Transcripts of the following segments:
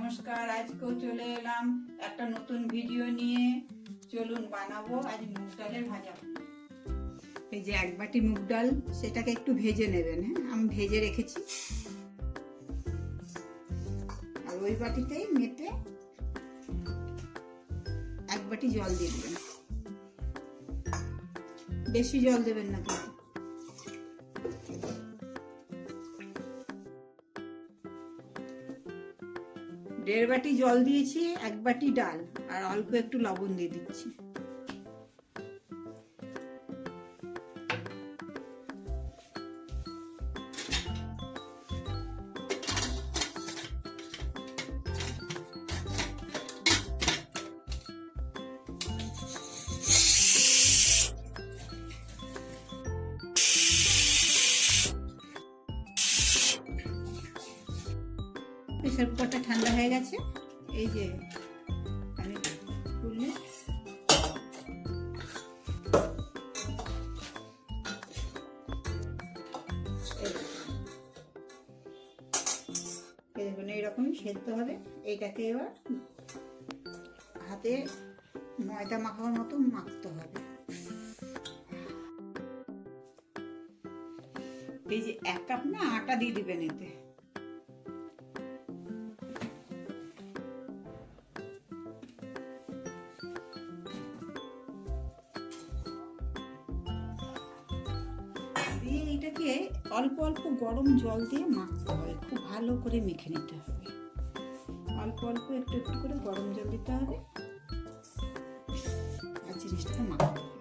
নমস্কার, আজকেও চলে এলাম একটা নতুন ভিডিও নিয়ে। চলুন বানাবো আজ মুগ ডালের ভাজা। এই যে এক বাটি মুগ ডাল, সেটাকে একটু ভেজে নেবেন। হ্যাঁ, আমি ভেজে রেখেছি। আর ওই বাটিতেই মেপে এক বাটি জল দিয়ে দেবেন। বেশি জল দেবেন না কিন্তু। দেড় বাটি জল দিয়েছি, এক বাটি ডাল, আর অল্প একটু লবণ দিয়ে দিচ্ছি। প্রেসার কুকারটা ঠান্ডা হয়ে গেছে। এই যে আমি খুললে দেখুন এইরকম সেদ্ধ হবে। এইটাকে এবার হাতে ময়দা মাখার মতো মাখতে হবে। এই যে 1 কাপ না আটা দিয়ে দিবেন এতে। এটাকে অল্প অল্প গরম জল দিয়ে মাখতে হবে, খুব ভালো করে মেখে নিতে হবে। অল্প অল্প একটু একটু করে গরম জল দিতে হবে আর জিনিসটাকে মাখতে হবে।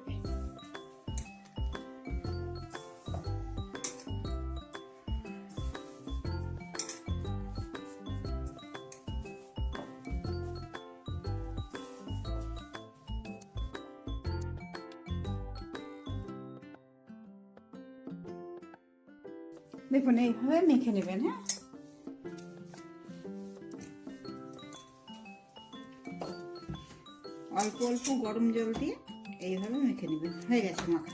দেখুন এইভাবে মেখে নেবেন। হ্যাঁ, অল্প অল্প গরম জল দিয়ে এইভাবে মেখে নেবেন। হয়ে গেছে মাখা।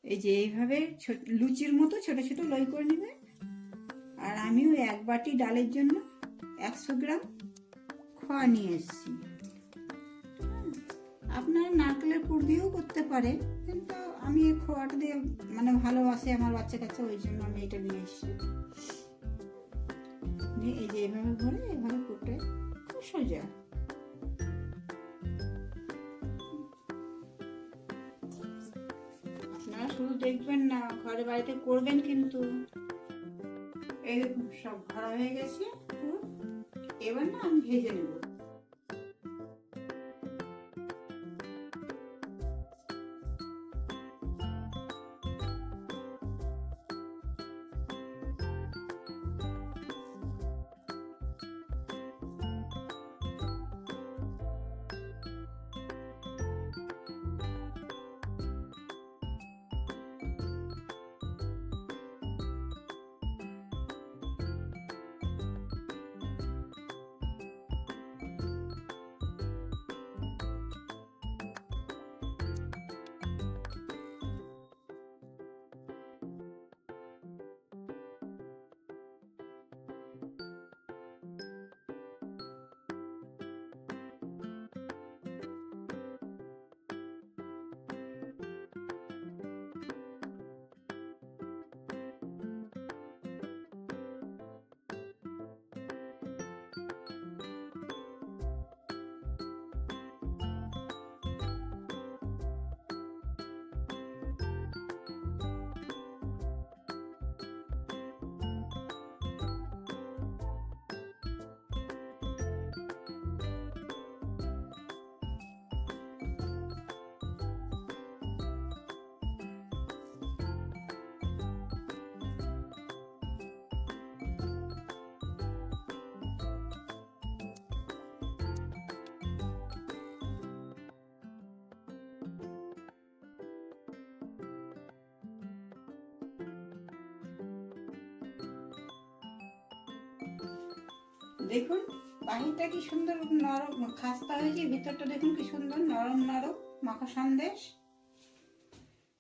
এই যে এইভাবে লুচির মতো ছোট ছোট লই করে নেবেন। আর আমি ওই 1 বাটি ডালের জন্য 100 গ্রাম খোয়া নিয়ে এসেছি। আপনারা নারকেলের পুর দিয়েও করতে পারেন, কিন্তু আমি এই খোয়াটা দিয়ে মানে ভালোবাসে আমার বাচ্চা কাছে, ওই জন্য আমি এটা নিয়ে এসেছি। এই যে এইভাবে ভরে এইভাবে কুটে খুব সোজা। আপনারা শুধু দেখবেন না, ঘরে বাড়িতে করবেন কিন্তু। এই দেখুন সব ভরা হয়ে গেছে। এবার না আমি ভেজে নেব। দেখুন বাহিরটা কি সুন্দর নরম খাস্তা হয়েছে, ভিতরটা দেখুন কি সুন্দর নরম নরম মাখা সন্দেশ।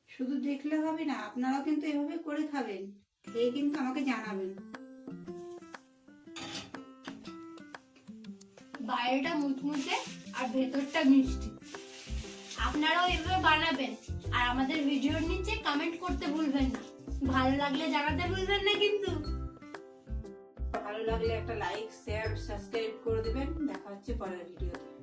শুধু দেখলে হবে না, আপনারাও কিন্তু এভাবে করে খাবেন। খেয়ে কিন্তু আমাকে জানাবেন। বাইরেটা মুচমুচে আর ভেতরটা মিষ্টি। আপনারাও এভাবে বানাবেন আর আমাদের ভিডিওর নিচে কমেন্ট করতে ভুলবেন না। ভালো লাগলে জানাতে ভুলবেন না কিন্তু। ভালো লাগলে একটা লাইক, শেয়ার, সাবস্ক্রাইব করে দেবেন। দেখা হচ্ছে পরের ভিডিওতে।